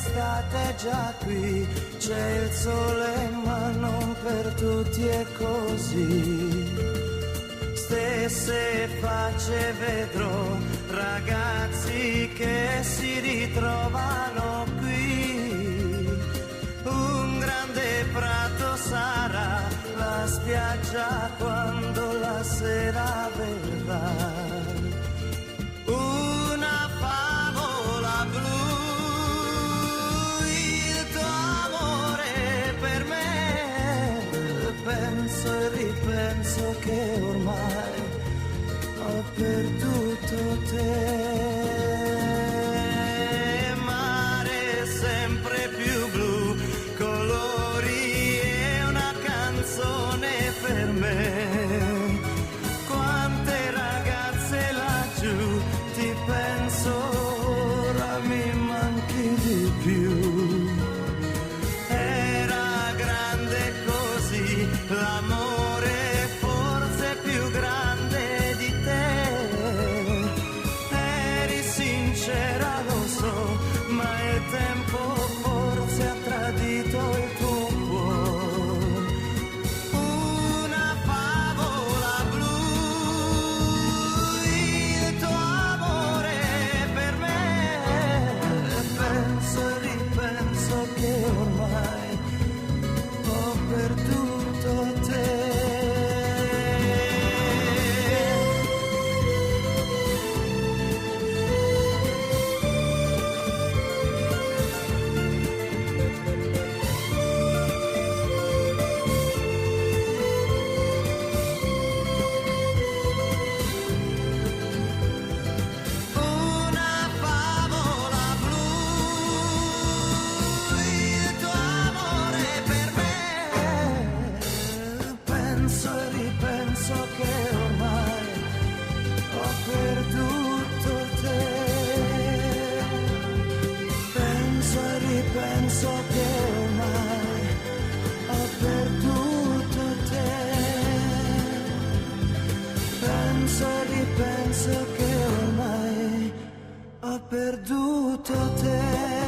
l'estate è già qui, c'è il sole ma non per tutti è così. Stesse facce vedrò, ragazzi che si ritrovano qui. Un grande prato sarà la spiaggia quando la sera verrà. Una favola blu, il tuo amore per me. Penso e ripenso che ormai ho perduto te. Mare sempre più blu, colori e una canzone per me. Quante ragazze laggiù, ti penso ora mi manchi di più. Era grande così l'amore, forse più grande di te. Eri sincera, lo so, ma il tempo forse ha tradito il tuo cuore. Una favola blu, il tuo amore per me. Penso e ripenso che ormai ho perduto te. Una favola blu, il tuo amore per me. Penso e ripenso che ormai ho perduto te. Penso e ripenso che ormai ho perduto te. Penso e ripenso che ormai ho perduto te.